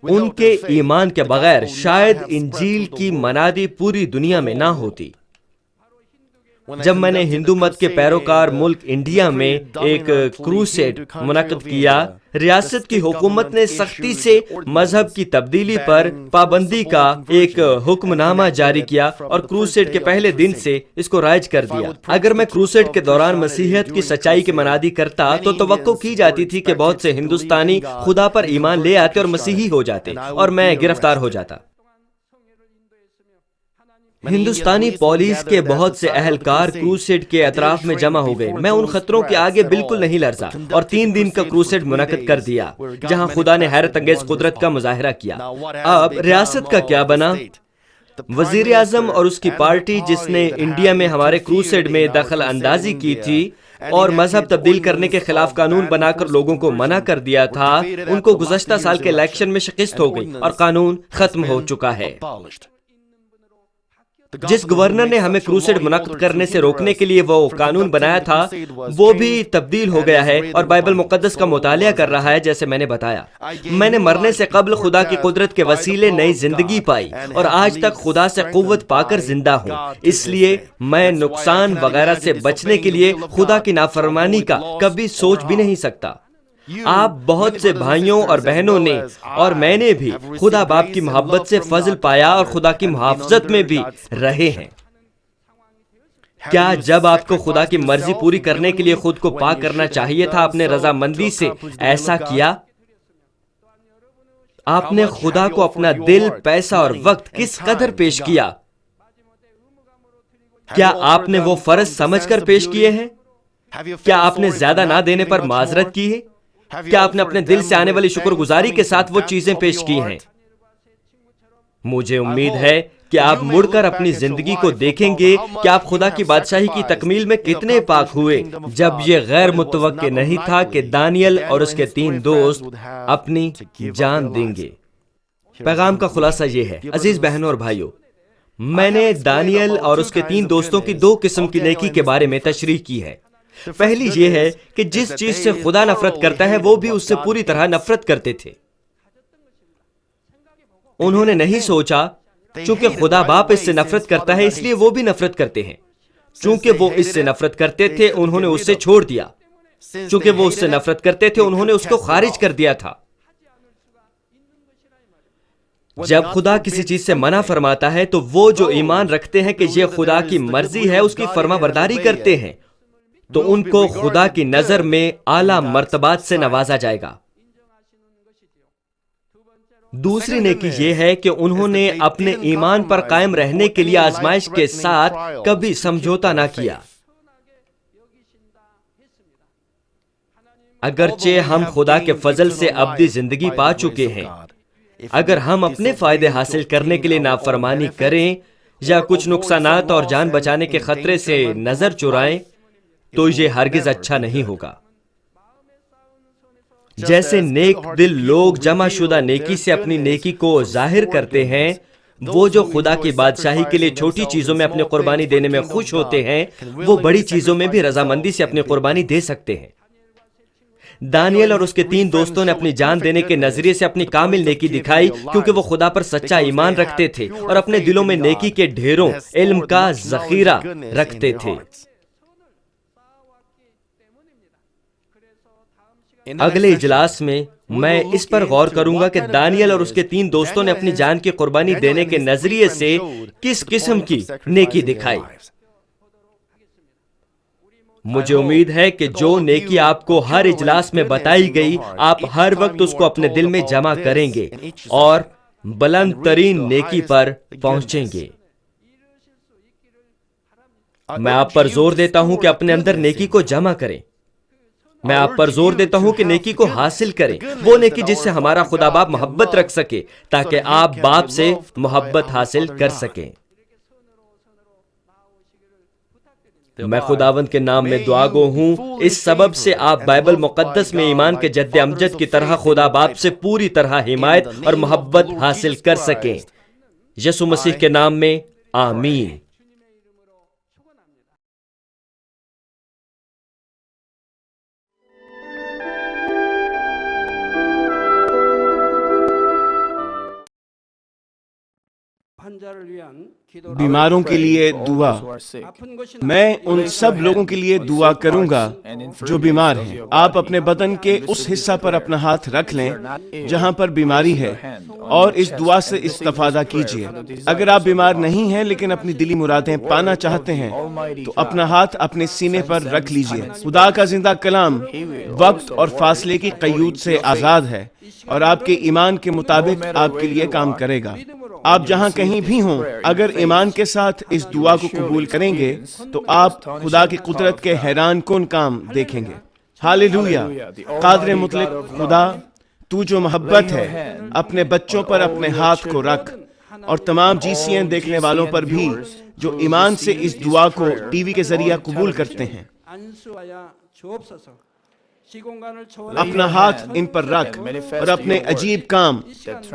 ان کے ایمان کے بغیر شاید انجیل کی منادی پوری دنیا میں نہ ہوتی۔ جب میں نے ہندو مت کے پیروکار ملک انڈیا میں ایک کروسیڈ منعقد کیا، ریاست کی حکومت نے سختی سے مذہب کی تبدیلی پر پابندی کا ایک حکم نامہ جاری کیا اور کروسیڈ کے پہلے دن سے اس کو رائج کر دیا۔ اگر میں کروسیڈ کے دوران مسیحیت کی سچائی کی منادی کرتا تو توقع کی جاتی تھی کہ بہت سے ہندوستانی خدا پر ایمان لے آتے اور مسیحی ہو جاتے اور میں گرفتار ہو جاتا۔ ہندوستانی پولیس کے بہت سے اہلکار کروسیڈ کے اطراف میں جمع ہو گئے۔ میں ان خطروں کے آگے بالکل نہیں لرزا اور 3 دن کا کروسیڈ منعقد کر دیا جہاں خدا نے حیرت انگیز قدرت کا مظاہرہ کیا۔ اب ریاست کا کیا بنا؟ وزیر اعظم اور اس کی پارٹی جس نے انڈیا میں ہمارے کروسیڈ میں دخل اندازی کی تھی اور مذہب تبدیل کرنے کے خلاف قانون بنا کر لوگوں کو منع کر دیا تھا، ان کو گزشتہ سال کے الیکشن میں شکست ہو گئی اور قانون ختم ہو چکا ہے۔ جس گورنر نے ہمیں کروسیڈ منعقد کرنے سے روکنے کے لیے وہ قانون بنایا تھا وہ بھی تبدیل ہو گیا ہے اور بائبل مقدس کا مطالعہ کر رہا ہے. جیسے میں نے بتایا، میں نے مرنے سے قبل خدا کی قدرت کے وسیلے نئی زندگی پائی اور آج تک خدا سے قوت پا کر زندہ ہوں. اس لیے میں نقصان وغیرہ سے بچنے کے لیے خدا کی نافرمانی کا کبھی سوچ بھی نہیں سکتا. آپ بہت سے بھائیوں اور بہنوں نے اور میں نے بھی خدا باپ کی محبت سے فضل پایا اور خدا کی محافظت میں بھی رہے ہیں. کیا جب آپ کو خدا کی مرضی پوری کرنے کے لیے خود کو پاک کرنا چاہیے تھا آپ نے رضامندی سے ایسا کیا؟ آپ نے خدا کو اپنا دل، پیسہ اور وقت کس قدر پیش کیا؟ کیا آپ نے وہ فرض سمجھ کر پیش کیے ہیں؟ کیا آپ نے زیادہ نہ دینے پر معذرت کی ہے؟ کیا آپ نے اپنے دل سے آنے والی شکر گزاری کے ساتھ وہ چیزیں پیش کی ہیں؟ مجھے امید ہے کہ آپ مڑ کر اپنی زندگی کو دیکھیں گے کہ آپ خدا کی بادشاہی کی تکمیل میں کتنے پاک ہوئے، جب یہ غیر متوقع نہیں تھا کہ دانیل اور اس کے 3 دوست اپنی جان دیں گے. پیغام کا خلاصہ یہ ہے عزیز بہنوں اور بھائیوں، میں نے دانیل اور اس کے 3 دوستوں کی 2 قسم کی نیکی کے بارے میں تشریح کی ہے. پہلی یہ ہے کہ جس چیز سے خدا نفرت کرتا ہے وہ بھی اس سے پوری طرح نفرت کرتے تھے. انہوں نے نہیں سوچا چونکہ خدا باپ اس سے نفرت کرتا ہے اس لیے وہ بھی نفرت کرتے ہیں. چونکہ وہ اس سے نفرت کرتے تھے انہوں نے اس سے چھوڑ دیا. چونکہ وہ اس سے نفرت کرتے تھے انہوں نے اس کو خارج کر دیا تھا. جب خدا کسی چیز سے منع فرماتا ہے تو وہ جو ایمان رکھتے ہیں کہ یہ خدا کی مرضی ہے اس کی فرما برداری کرتے ہیں تو ان کو خدا کی نظر میں اعلیٰ مرتبات سے نوازا جائے گا. دوسری نیکی یہ ہے کہ انہوں نے اپنے ایمان پر قائم رہنے کے لیے آزمائش کے ساتھ کبھی سمجھوتا نہ کیا. اگرچہ ہم خدا کے فضل سے ابدی زندگی پا چکے ہیں، اگر ہم اپنے فائدے حاصل کرنے کے لیے نافرمانی کریں یا کچھ نقصانات اور جان بچانے کے خطرے سے نظر چرائیں تو یہ ہرگز اچھا نہیں ہوگا. جیسے نیک دل لوگ جمع شدہ نیکی سے اپنی نیکی کو ظاہر کرتے ہیں، وہ جو خدا کی بادشاہی کے لیے چھوٹی چیزوں میں اپنی قربانی دینے میں خوش ہوتے ہیں وہ بڑی چیزوں میں بھی رضامندی سے اپنی قربانی دے سکتے ہیں. دانیل اور اس کے 3 دوستوں نے اپنی جان دینے کے نظریے سے اپنی کامل نیکی دکھائی کیونکہ وہ خدا پر سچا ایمان رکھتے تھے اور اپنے دلوں میں نیکی کے ڈھیروں علم کا ذخیرہ رکھتے تھے. اگلے اجلاس میں اس پر غور کروں گا کہ دانیل اور اس کے 3 دوستوں نے اپنی جان کی قربانی دینے کے نظریے سے کس قسم کی نیکی دکھائی. مجھے امید ہے کہ جو نیکی آپ کو ہر اجلاس میں بتائی گئی آپ ہر وقت اس کو اپنے دل میں جمع کریں گے اور بلند ترین نیکی پر پہنچیں گے. میں آپ پر زور دیتا ہوں کہ اپنے اندر نیکی کو جمع کریں. میں آپ پر زور دیتا ہوں کہ نیکی کو حاصل کریں، وہ نیکی جس سے ہمارا خدا باپ محبت رکھ سکے تاکہ آپ باپ سے محبت حاصل کر سکیں. میں خداوند کے نام میں دعا گو ہوں اس سبب سے آپ بائبل مقدس میں ایمان کے جد امجد کی طرح خدا باپ سے پوری طرح حمایت اور محبت حاصل کر سکیں. یسوع مسیح کے نام میں آمین. بیماروں کے لیے دعا. میں ان سب لوگوں کے لیے دعا کروں گا جو بیمار ہیں. آپ اپنے بدن کے اس حصہ پر اپنا ہاتھ رکھ لیں جہاں پر بیماری ہے اور اس دعا سے استفادہ کیجیے. اگر آپ بیمار نہیں ہیں لیکن اپنی دلی مرادیں پانا چاہتے ہیں تو اپنا ہاتھ اپنے سینے پر رکھ لیجیے. خدا کا زندہ کلام وقت اور فاصلے کی قیود سے آزاد ہے اور آپ کے ایمان کے مطابق آپ کے لیے کام کرے گا. آپ جہاں کہیں بھی ہوں اگر ایمان کے ساتھ اس دعا کو قبول کریں گے تو آپ خدا کی قدرت کے حیران کن کام دیکھیں گے. ہاللویہ. قادر مطلق خدا، تو جو محبت ہے، اپنے بچوں پر اپنے ہاتھ کو رکھ اور تمام GCN دیکھنے والوں پر بھی جو ایمان سے اس دعا کو ٹی وی کے ذریعہ قبول کرتے ہیں. اپنا ہاتھ ان پر رکھ اور اپنے عجیب کام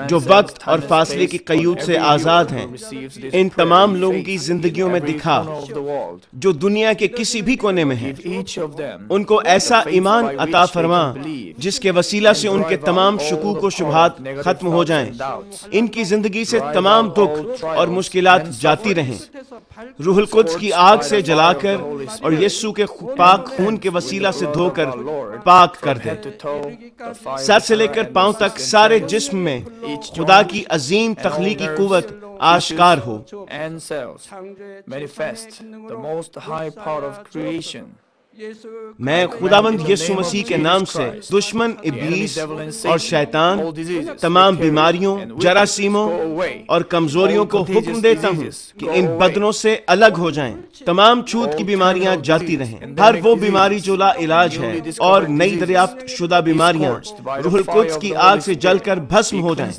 جو وقت اور فاصلے کی قیود سے آزاد ہیں ان تمام لوگوں کی زندگیوں میں دکھا جو دنیا کے کسی بھی کونے میں ہیں. ان کو ایسا ایمان عطا فرما جس کے وسیلہ سے ان کے تمام شکوک و شبہات ختم ہو جائیں. ان کی زندگی سے تمام دکھ اور مشکلات جاتی رہیں. روح القدس کی آگ سے جلا کر اور یسوع کے پاک خون کے وسیلہ سے دھو کر پاک کر دے. سر سے لے کر پاؤں تک سارے جسم میں خدا کی عظیم تخلیقی قوت آشکار ہو. میں خداوند یسوع مسیح کے نام سے دشمن ابلیس اور شیطان تمام بیماریوں جراثیموں اور کمزوریوں کو حکم دیتا ہوں کہ ان بدنوں سے الگ ہو جائیں. تمام چھوت کی بیماریاں جاتی رہیں. ہر وہ بیماری جو لا علاج ہے اور نئی دریافت شدہ بیماریاں روح القدس کی آگ سے جل کر بھسم ہو جائیں.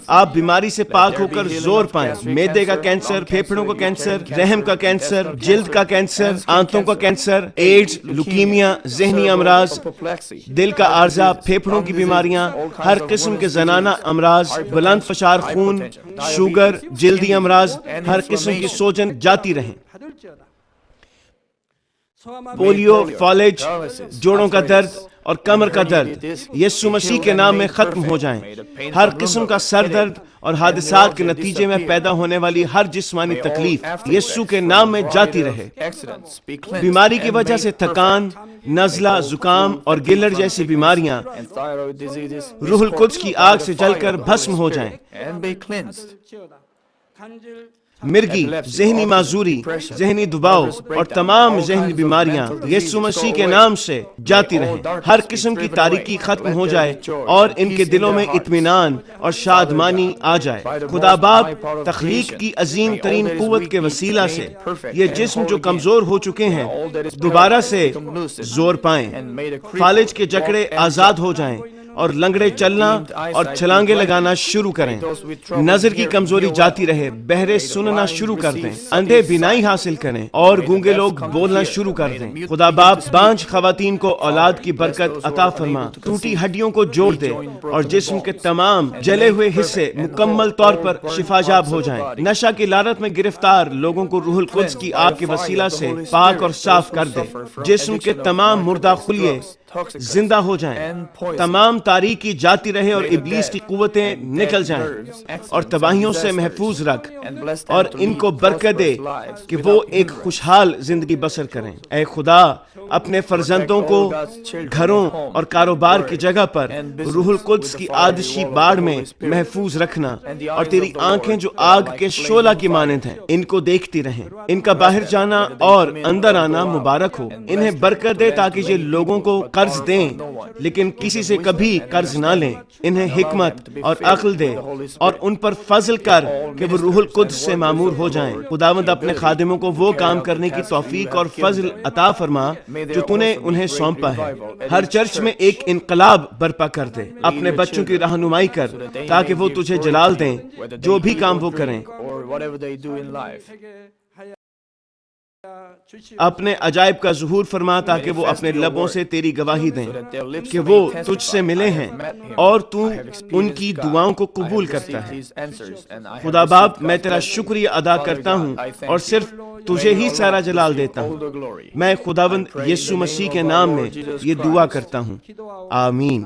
آپ بیماری سے پاک ہو کر زور پائیں. معدے کا کینسر، پھیپھڑوں کا کینسر، رحم کا کینسر، جلد کا کینسر، آنتوں کا کینسر، ایڈز، لوکیمیا، ذہنی امراض، دل کا عارضہ، پھیپھڑوں کی بیماریاں، ہر قسم کے زنانہ امراض، بلند فشار خون، شوگر، جلدی امراض، ہر قسم کی سوجن جاتی رہیں. پولیو، فالج، جوڑوں کا درد اور کمر کا درد یسوع مسیح کے نام میں ختم ہو جائیں. ہر قسم کا سر درد اور حادثات کے نتیجے میں پیدا ہونے والی ہر جسمانی تکلیف یسوع کے نام میں جاتی رہے. بیماری کی وجہ سے تھکان، نزلہ، زکام اور گلر جیسی بیماریاں روح القدس کی آگ سے جل کر بھسم ہو جائیں. مرگی، ذہنی معذوری، ذہنی دباؤ اور تمام ذہنی بیماریاں یسوع مسیح کے نام سے جاتی رہیں. ہر قسم کی تاریکی ختم ہو جائے اور ان کے دلوں میں اطمینان اور شادمانی آ جائے. خدا باپ تخلیق کی عظیم ترین قوت کے وسیلہ سے یہ جسم جو کمزور ہو چکے ہیں دوبارہ سے زور پائیں. فالج کے جکڑے آزاد ہو جائیں اور لنگڑے چلنا اور چھلانگے لگانا شروع کریں. نظر کی کمزوری جاتی رہے. بہرے سننا شروع کر دیں. اندھے بینائی حاصل کریں اور گونگے لوگ بولنا شروع کر دیں. خدا باپ بانجھ خواتین کو اولاد کی برکت عطا فرما. ٹوٹی ہڈیوں کو جوڑ دے اور جسم کے تمام جلے ہوئے حصے مکمل طور پر شفا یاب ہو جائیں. نشہ کی لعنت میں گرفتار لوگوں کو روح القدس کی آگ کے وسیلہ سے پاک اور صاف کر دے. جسم کے تمام مردہ خلیے زندہ ہو جائیں. تمام تاریکی جاتی رہے اور ابلیس کی قوتیں نکل جائیں اور تباہیوں سے محفوظ رکھ اور ان کو برکت دے کہ وہ ایک خوشحال زندگی بسر کریں. اے خدا اپنے فرزندوں کو گھروں اور کاروبار کی جگہ پر روح القدس کی آتشی باڑ میں محفوظ رکھنا اور تیری آنکھیں جو آگ کے شعلہ کی مانند ہیں ان کو دیکھتی رہیں. ان کا باہر جانا اور اندر آنا مبارک ہو. انہیں برکت دے تاکہ یہ لوگوں کو قرض دیں لیکن کسی سے کبھی قرض نہ لیں. انہیں حکمت اور عقل دے اور ان پر فضل کر کہ وہ روح القدس سے معمور ہو جائیں. خداوند اپنے خادموں کو وہ کام کرنے کی توفیق اور فضل عطا فرما جو تو نے انہیں سونپا ہے. ہر چرچ میں ایک انقلاب برپا کر دے. اپنے بچوں کی رہنمائی کر تاکہ وہ تجھے جلال دیں جو بھی کام وہ کریں. اپنے عجائب کا ظہور فرما تاکہ وہ اپنے لبوں سے تیری گواہی دیں کہ وہ تجھ سے ملے ہیں اور تو ان کی دعاؤں کو قبول کرتا ہے. خدا باپ میں تیرا شکریہ ادا کرتا ہوں اور صرف تجھے ہی سارا جلال دیتا ہوں. میں خداوند یسوع مسیح کے نام میں یہ دعا کرتا ہوں. آمین.